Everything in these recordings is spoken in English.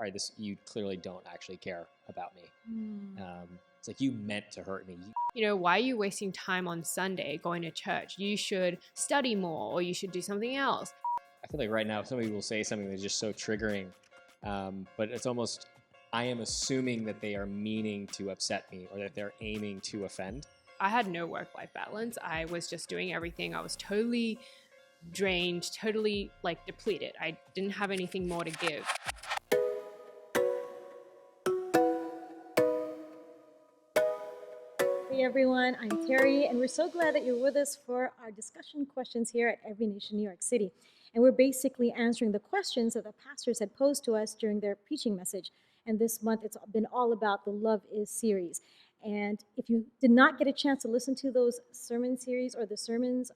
all right, you clearly don't actually care about me. It's like, you meant to hurt me. Why are you wasting time on Sunday going to church? You should study more, or you should do something else. I feel like right now somebody will say something that's just so triggering, but it's almost, I am assuming that they are meaning to upset me or that they're aiming to offend. I had no work-life balance. I was just doing everything. I was totally drained, totally depleted. I didn't have anything more to give. Hey everyone, I'm Teri, and we're so glad that you're with us for our discussion questions here at Every Nation New York City. And we're basically answering the questions that the pastors had posed to us during their preaching message. And this month, it's been all about the Love Is series. And if you did not get a chance to listen to those sermon series or the sermons,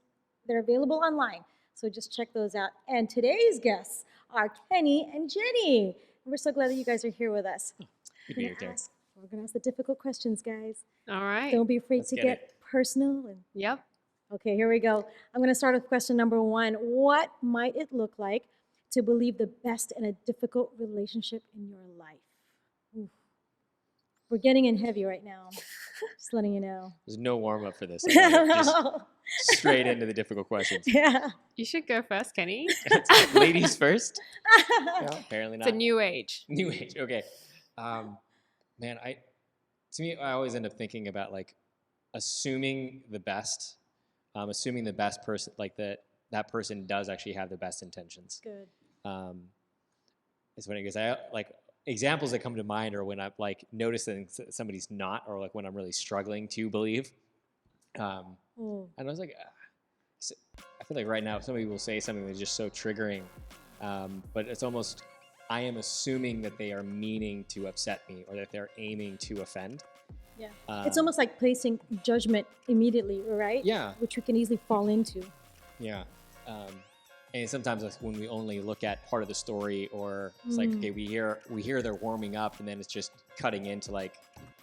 they're available online. So just check those out. And today's guests are Kenny and Jenny. And we're so glad that you guys are here with us. Good to be here, Teri. We're going to ask the difficult questions, guys. All right. Don't be afraid to get it. personal. Yep. Okay, here we go. I'm going to start with question number 1. What might it look like to believe the best in a difficult relationship in your life? Oof. We're getting in heavy right now. Just letting you know. There's no warm-up for this. Just straight into the difficult questions. Yeah. You should go first, Kenny. Ladies first? No, apparently not. It's a new age. New age, okay. Man, to me, I always end up thinking about assuming the best person, that person does actually have the best intentions. Good. It's funny because I examples that come to mind are when I'm noticing somebody's not, or when I'm really struggling to believe. And I was like, I feel like right now somebody will say something that's just so triggering, but it's almost, I am assuming that they are meaning to upset me or that they're aiming to offend. Yeah. It's almost like placing judgment immediately, right? Yeah. Which we can easily fall into. Yeah. And sometimes when we only look at part of the story, or it's okay, we hear they're warming up, and then it's just cutting into all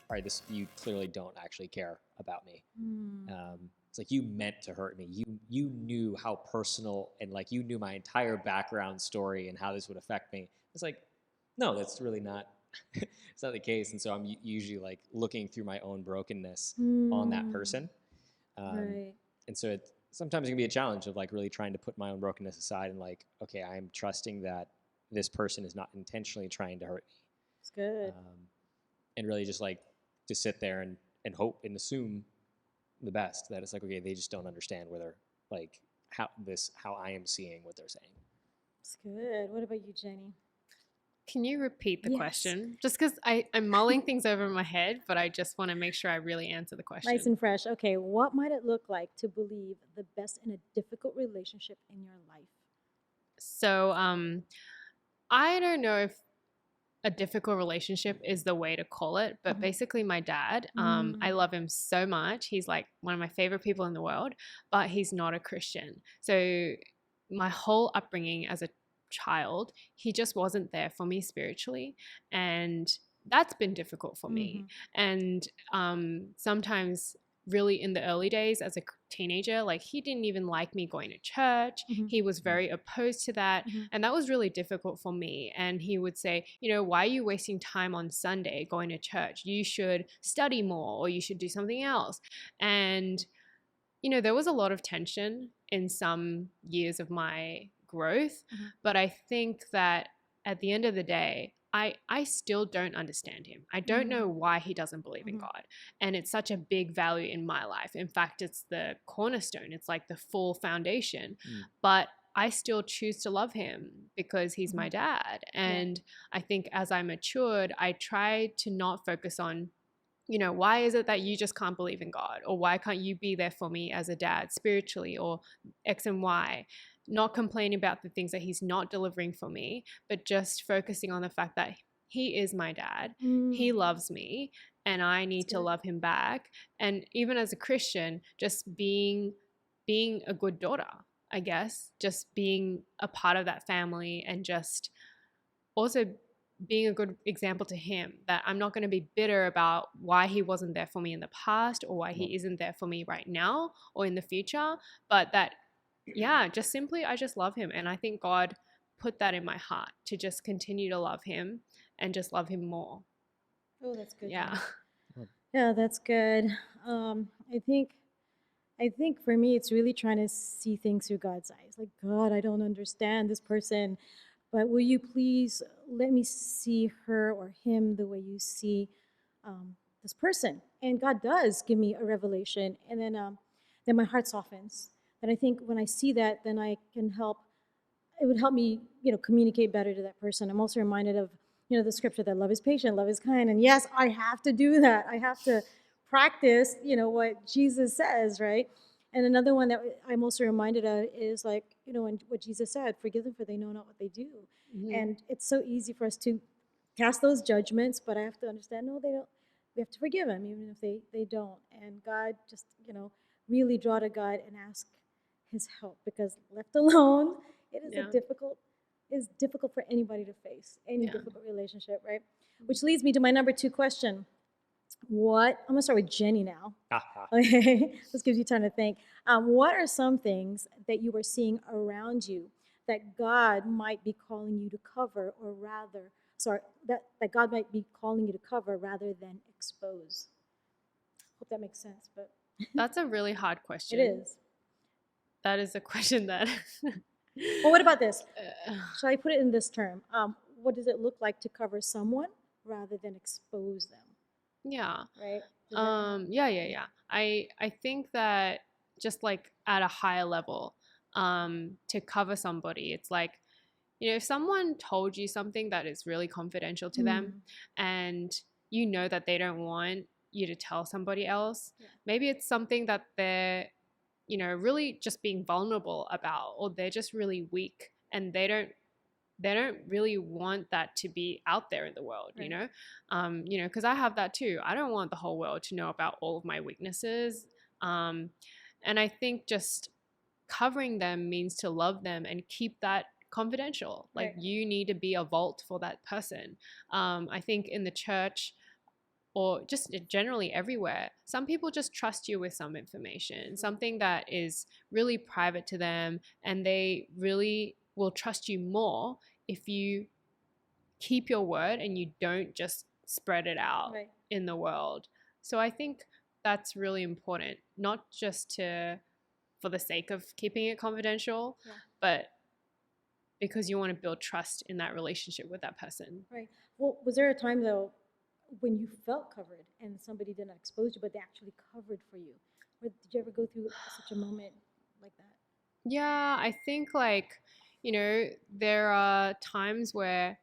right, you clearly don't actually care about me. It's like, you meant to hurt me. You knew how personal, and you knew my entire background story and how this would affect me. It's like, no, that's really not. It's not the case. And so I'm usually looking through my own brokenness on that person. Right. And so sometimes it can be a challenge of really trying to put my own brokenness aside and okay, I'm trusting that this person is not intentionally trying to hurt me. It's good. And really just to sit there and hope and assume the best, that it's okay, they just don't understand whether how I am seeing what they're saying. It's good. What about you, Jenny? Can you repeat the Yes. question? Just because I'm mulling things over in my head, but I just want to make sure I really answer the question. Nice and fresh. Okay, what might it look like to believe the best in a difficult relationship in your life? So I don't know if a difficult relationship is the way to call it, but basically my dad, I love him so much. He's one of my favorite people in the world, but he's not a Christian. So my whole upbringing as a child, he just wasn't there for me spiritually, and that's been difficult for me. And sometimes really in the early days as a teenager, he didn't even like me going to church. He was very opposed to that, and that was really difficult for me. And he would say, why are you wasting time on Sunday going to church? You should study more, or you should do something else. And there was a lot of tension in some years of my growth, but I think that at the end of the day, I still don't understand him. I don't know why he doesn't believe in God. And it's such a big value in my life. In fact, it's the cornerstone. It's the full foundation. But I still choose to love him because he's my dad. And I think as I matured, I tried to not focus on, why is it that you just can't believe in God? Or why can't you be there for me as a dad spiritually, or X and Y? Not complaining about the things that he's not delivering for me, but just focusing on the fact that he is my dad. He loves me, and I need to love him back. And even as a Christian, just being a good daughter, I guess, just being a part of that family, and just also being a good example to him, that I'm not going to be bitter about why he wasn't there for me in the past, or why he isn't there for me right now or in the future, but that just simply, I just love him. And I think God put that in my heart to just continue to love him and just love him more. Oh, that's good. Yeah. Yeah, that's good. Um, I think I think for me, it's really trying to see things through God's eyes. Like, God, I don't understand this person, but will you please let me see her or him the way you see this person? And God does give me a revelation, and then my heart softens. And I think when I see that, then I can help. It would help me, communicate better to that person. I'm also reminded of, the scripture that love is patient, love is kind. And yes, I have to do that. I have to practice, what Jesus says, right? And another one that I'm also reminded of is like, when what Jesus said, forgive them for they know not what they do. Mhm. And it's so easy for us to cast those judgments, but I have to understand, no, they don't. We have to forgive them, even if they don't. And God just, really draw to God and ask his help, because left alone, it is Yeah. difficult for anybody to face any Yeah. difficult relationship, right? Which leads me to my number 2 question. I'm gonna start with Jenny now. Okay, this gives you time to think. What are some things that you are seeing around you that God might be calling you to cover, or rather, that God might be calling you to cover rather than expose? Hope that makes sense, but That's a really hard it question. is. That is a question that. Well, what about this? Uh, Shall I put it in this term? What does it look like to cover someone rather than expose them? yeah. Right? Yeah. I think that just like at a higher level, to cover somebody, it's like, if someone told you something that is really confidential to them, and you know that they don't want you to tell somebody else, Yeah. maybe it's something that they're, really just being vulnerable about, or they're just really weak and they don't really want that to be out there in the world, Right. because I have that too. I don't want the whole world to know about all of my weaknesses. And I think just covering them means to love them and keep that confidential. Like, Right. you need to be a vault for that person. I think in the church, or just generally everywhere, some people just trust you with some information, something that is really private to them, and they really will trust you more if you keep your word and you don't just spread it out Right. in the world. So I think that's really important, not just for the sake of keeping it confidential, Yeah. but because you want to build trust in that relationship with that person. Right. Well, was there a time though when you felt covered and somebody did not expose you, but they actually covered for you? Or did you ever go through such a moment like that? Yeah, I think like, there are times where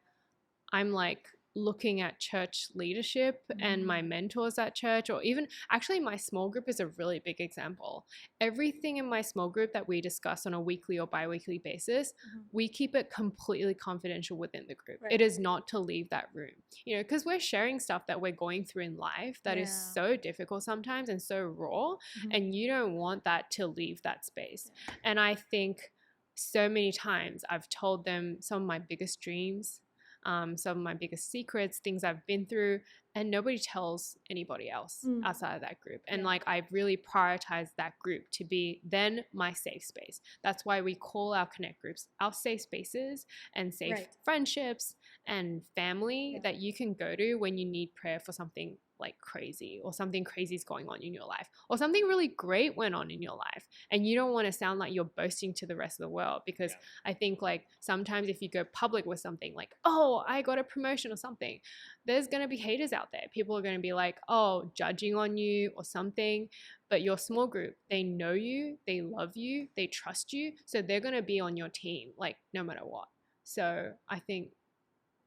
I'm like looking at church leadership and my mentors at church, or even actually my small group is a really big example. Everything in my small group that we discuss on a weekly or bi-weekly basis, we keep it completely confidential within the group. Right. It is not to leave that room, because we're sharing stuff that we're going through in life that is Yeah. so difficult sometimes and so raw, and you don't want that to leave that space. And I think so many times I've told them some of my biggest dreams, some of my biggest secrets, things I've been through, and nobody tells anybody else outside of that group. And like, I really prioritize that group to be then my safe space. That's why we call our connect groups our safe spaces and safe Right. friendships and family that you can go to when you need prayer for something like crazy, or something crazy is going on in your life, or something really great went on in your life, and you don't want to sound like you're boasting to the rest of the world. Because I think like sometimes if you go public with something like, oh, I got a promotion or something, there's going to be haters out there. People are going to be like, oh, judging on you or something. But your small group, they know you, they love you, they trust you, so they're going to be on your team, like, no matter what. So I think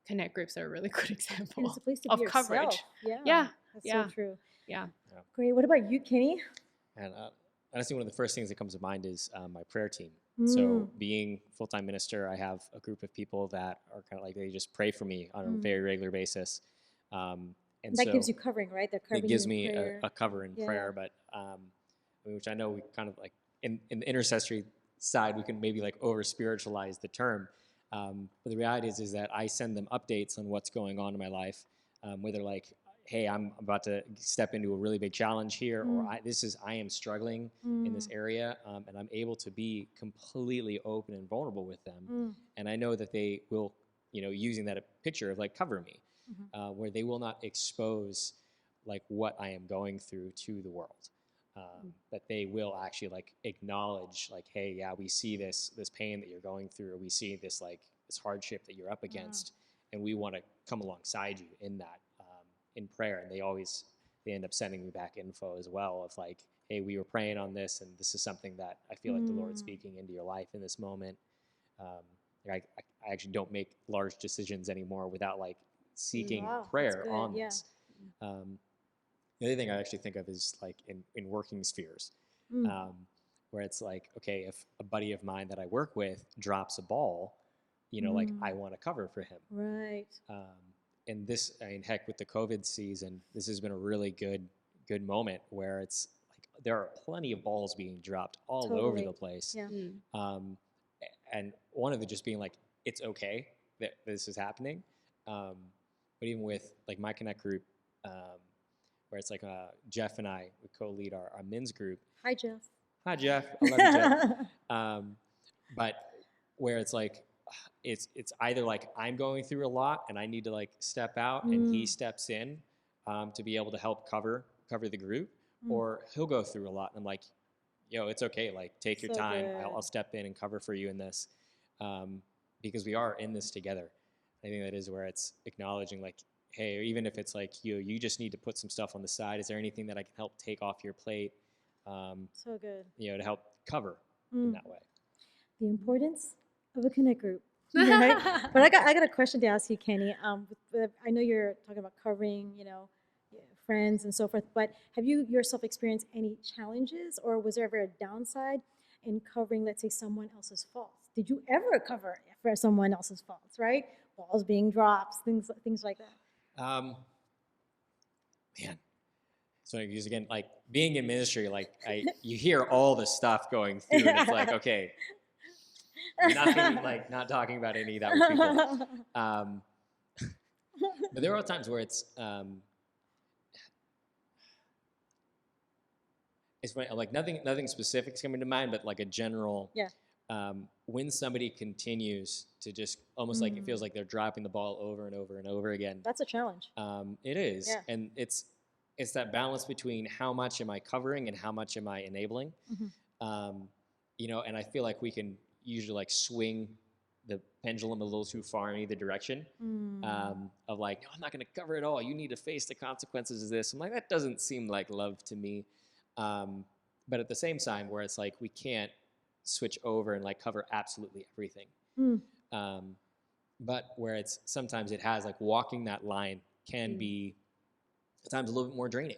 connect groups are a really good And example it's a place to be of yourself. coverage. Yeah. Yeah. That's Yeah. so true. Yeah. Great. What about you, Kenny? And honestly, one of the first things that comes to mind is my prayer team. So being full-time minister, I have a group of people that are kind of like, they just pray for me on a very regular basis. And That so gives you covering, right? They're covering it gives you in me prayer. a cover in prayer, but which I know we kind of like in the intercessory side, we can maybe like over spiritualize the term. But the reality is that I send them updates on what's going on in my life, whether like, hey, I'm about to step into a really big challenge here, or I am struggling in this area, and I'm able to be completely open and vulnerable with them. And I know that they will, using that picture of like cover me, where they will not expose like what I am going through to the world. That they will actually like acknowledge like, hey, yeah, we see this pain that you're going through, or we see this like this hardship that you're up against, and we want to come alongside you in that, in prayer. And they end up sending me back info as well of like, hey, we were praying on this, and this is something that I feel like the Lord's speaking into your life in this moment. I actually don't make large decisions anymore without like seeking prayer on this. The other thing I actually think of is like in working spheres, where it's like, okay, if a buddy of mine that I work with drops a ball, like I want to cover for him. Right. And this, I mean, heck, with the COVID season, this has been a really good moment where it's like there are plenty of balls being dropped all over the place. Yeah. And one of it just being like, it's okay that this is happening. But even with like my Connect group, where it's like Jeff and I we co-lead our men's group. Hi, Jeff. Hi, Jeff. I love you, Jeff. But where it's like, it's either like I'm going through a lot and I need to like step out, and he steps in to be able to help cover the group, or he'll go through a lot and I'm like, yo, it's okay. Like take your time. I'll step in and cover for you in this, because we are in this together. I think that is where it's acknowledging like, hey, even if it's like you just need to put some stuff on the side. Is there anything that I can help take off your plate? So good. To help cover in that way. The importance of a Connect group. Right? But I got a question to ask you, Kenny. I know you're talking about covering, friends and so forth, but have you yourself experienced any challenges, or was there ever a downside in covering, let's say, someone else's faults? Did you ever cover for someone else's faults, right? Balls being dropped, things like that. Man, so because again, like being in ministry, like you hear all the stuff going through, and it's like, okay, not talking about any of that with people. But there are times where it's funny, like nothing specific is coming to mind, but like a general. Yeah. When somebody continues to just almost like it feels like they're dropping the ball over and over and over again. That's a challenge. It is, Yeah. and it's that balance between how much am I covering and how much am I enabling. And I feel like we can usually like swing the pendulum a little too far in either direction. Of like, no, I'm not going to cover it all. You need to face the consequences of this. I'm like, that doesn't seem like love to me. But at the same time, where it's like we can't switch over and like cover absolutely everything. But where it's sometimes it has like walking that line can be at times a little bit more draining.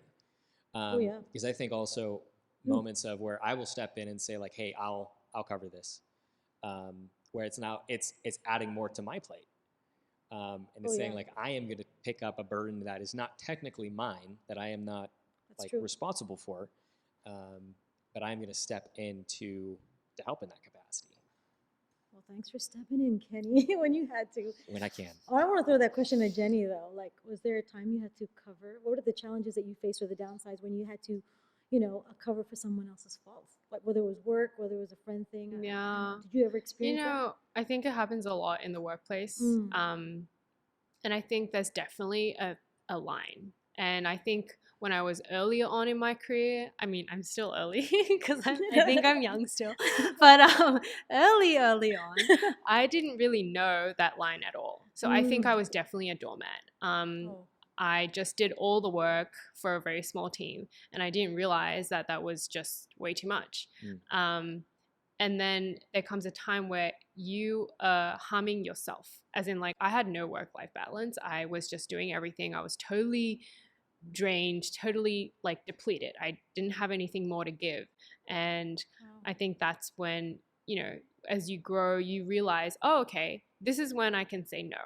Because I think also moments of where I will step in and say like, hey, I'll cover this. Where it's now it's adding more to my plate. And it's saying like, I am going to pick up a burden that is not technically mine, that I am not responsible for. But I'm going to step in to help in that capacity. Well, thanks for stepping in, Kenny, when you had to. When I can. Oh, I want to throw that question to Jenny, though. Like, was there a time you had to cover? What are the challenges that you faced or the downsides when you had to, cover for someone else's faults? Like, whether it was work, whether it was a friend thing? Yeah. Did you ever experience that? I think it happens a lot in the workplace. And I think there's definitely a line. And I think when I was earlier on in my career, I mean, I'm still early because I think I'm young still, but early on, I didn't really know that line at all. So I think I was definitely a doormat. I just did all the work for a very small team, and I didn't realize that was just way too much. And then there comes a time where you are harming yourself, as in like I had no work-life balance. I was just doing everything. I was totally drained, totally like depleted. I didn't have anything more to give. And I think that's when, as you grow, you realize, oh, okay, this is when I can say no.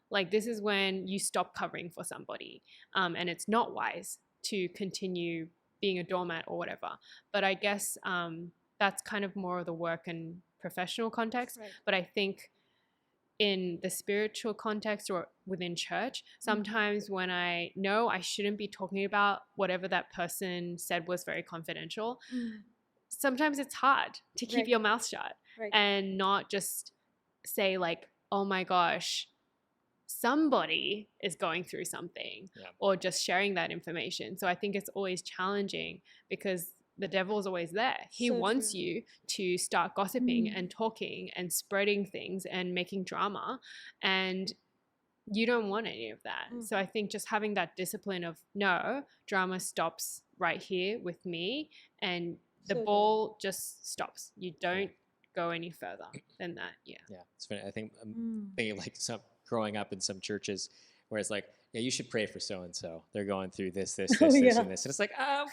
Like this is when you stop covering for somebody. And it's not wise to continue being a doormat or whatever. But I guess that's kind of more of the work and professional context. Right. But I think in the spiritual context or within church, sometimes when I know I shouldn't be talking about whatever that person said was very confidential, sometimes it's hard to keep Right. your mouth shut Right. and not just say like, oh my gosh, somebody is going through something, or just sharing that information. So I think it's always challenging because the devil is always there. He So wants true. you to start gossiping and talking and spreading things and making drama, and you don't want any of that. So I think just having that discipline of, no, drama stops right here with me, and the So good. ball just stops. You don't go any further than that. Yeah. It's funny. I think I'm thinking like some growing up in some churches where it's like, yeah, you should pray for so and so. They're going through this, this, Oh, this, this, yeah. and this, and it's like, I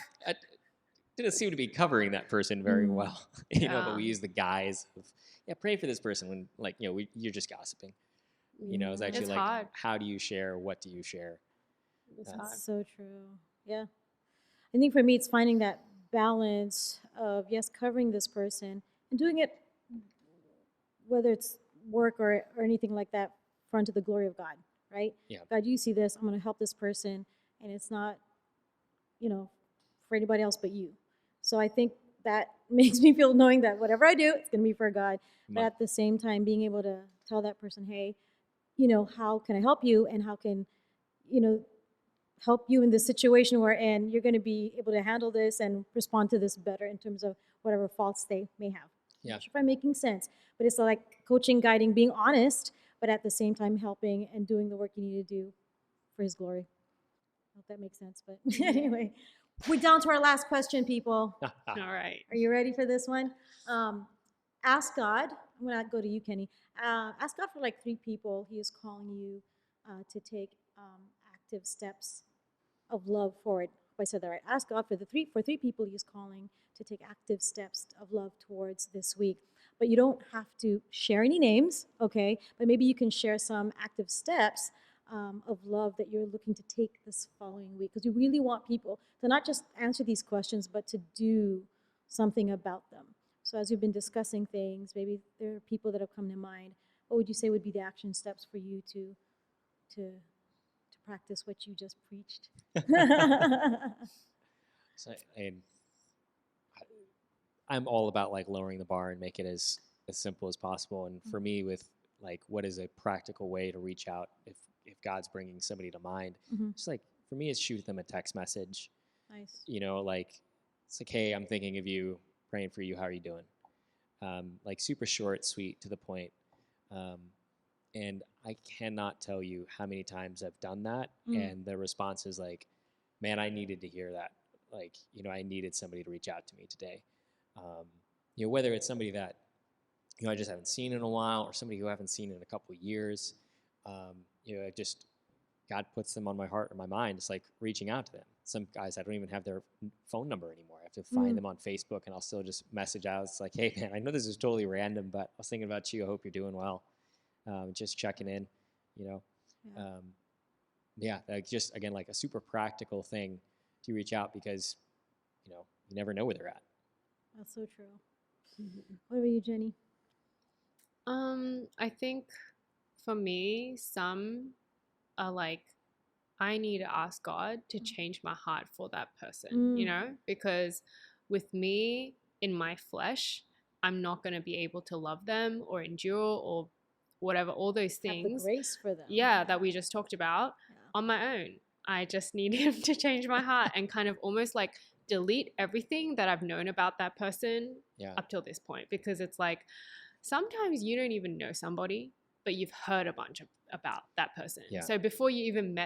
didn't seem to be covering that person very well, you know. But we use the guise of, pray for this person when, like, you know, you're just gossiping. You know, it's actually It's like, hard. how do you share? What do you share? It's hard. So true. Yeah. I think for me, it's finding that balance of, yes, covering this person and doing it, whether it's work or anything like that, for unto the glory of God, right? Yeah. God, you see this, I'm going to help this person, and it's not, for anybody else but you. So I think that makes me feel knowing that whatever I do, it's going to be for God. But at the same time, being able to tell that person, hey, how can I help you, and how can, help you in this situation where, and you're going to be able to handle this and respond to this better in terms of whatever faults they may have. Yeah. I'm not sure if I'm making sense, but it's like coaching, guiding, being honest, but at the same time helping and doing the work you need to do for His glory. I hope that makes sense. But anyway, we're down to our last question, people. All right. Are you ready for this one? Ask God. I'm going to go to you, Kenny. Ask God for like 3 people He is calling you to take active steps of love forward. Hope I said that right. Ask God for 3 people He's calling to take active steps of love towards this week. But you don't have to share any names, okay? But maybe you can share some active steps of love that you're looking to take this following week, because we really want people to not just answer these questions, but to do something about them. So as we've been discussing things, maybe there are people that have come to mind. What would you say would be the action steps for you to practice what you just preached? So, I'm all about like lowering the bar and make it as simple as possible. And for me, with like, what is a practical way to reach out if God's bringing somebody to mind? Just like, for me, it's shoot them a text message. Nice. You know, like, it's like, hey, I'm thinking of you, praying for you. How are you doing? Like, super short, sweet, to the point. And I cannot tell you how many times I've done that. And the response is like, man, I needed to hear that. Like, you know, I needed somebody to reach out to me today. You know, whether it's somebody that, you know, I just haven't seen in a while, or somebody who I haven't seen in a couple of years. You know, God puts them on my heart or my mind. It's like reaching out to them. Some guys, I don't even have their phone number anymore. I have to find them on Facebook, and I'll still just message out. It's like, hey, man, I know this is totally random, but I was thinking about you. I hope you're doing well. Just checking in, you know. Like just, again, like a super practical thing to reach out, because, you know, you never know where they're at. That's so true. What about you, Jenny? I think for me, some are like, I need to ask God to change my heart for that person, you know, because with me in my flesh, I'm not going to be able to love them or endure or whatever, all those things. Have the grace for them. Yeah, that we just talked about on my own. I just need Him to change my heart and kind of almost like delete everything that I've known about that person up till this point, because it's like, sometimes you don't even know somebody, but you've heard a bunch about that person. So before you even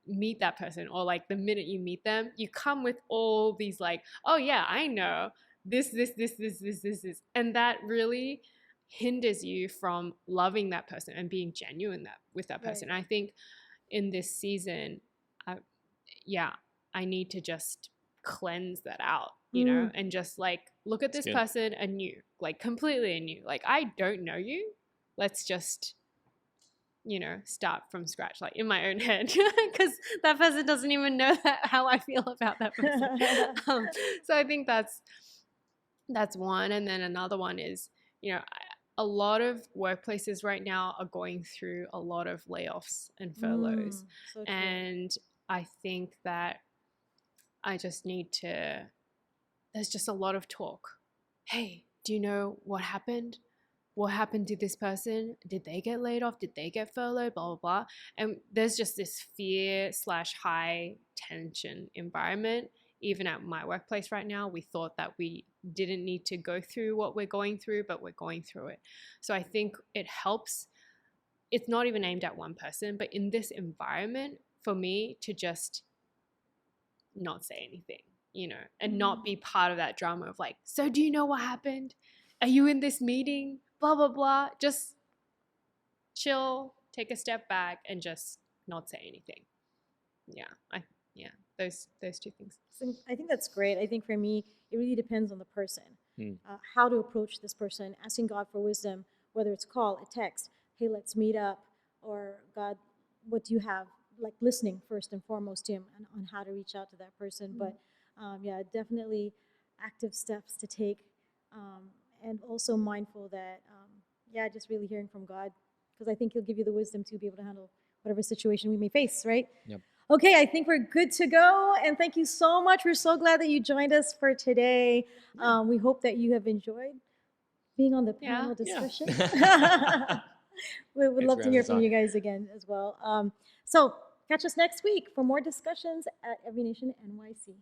meet that person, or like the minute you meet them, you come with all these like, oh yeah, I know this, and that really hinders you from loving that person and being genuine with that person. I think in this season, I need to just cleanse that out, you know, and just like look at this person anew, like completely anew. Like, I don't know you. Let's just, you know, start from scratch, like in my own head, because that person doesn't even know how I feel about that person. So I think that's one. And then another one is, you know, a lot of workplaces right now are going through a lot of layoffs and furloughs. So true. And I think that I just need to, there's just a lot of talk. Hey, do you know what happened? What happened to this person? Did they get laid off? Did they get furloughed? Blah, blah, blah. And there's just this fear/high tension environment. Even at my workplace right now, we thought that we didn't need to go through what we're going through, but we're going through it. So I think it helps. It's not even aimed at one person, but in this environment, for me to just not say anything, and not be part of that drama of like, so do you know what happened? Are you in this meeting? Blah, blah, blah. Just chill, take a step back, and just not say anything. Those two things. So I think that's great. I think for me, it really depends on the person, how to approach this person, asking God for wisdom, whether it's call, a text, hey, let's meet up, or God, what do you have? Like listening first and foremost to him on how to reach out to that person. But definitely active steps to take, and also mindful that, just really hearing from God, because I think he'll give you the wisdom to be able to handle whatever situation we may face, right? Yep. Okay, I think we're good to go. And thank you so much. We're so glad that you joined us for today. We hope that you have enjoyed being on the panel discussion. We would love to hear from you guys again as well. So catch us next week for more discussions at Every Nation NYC.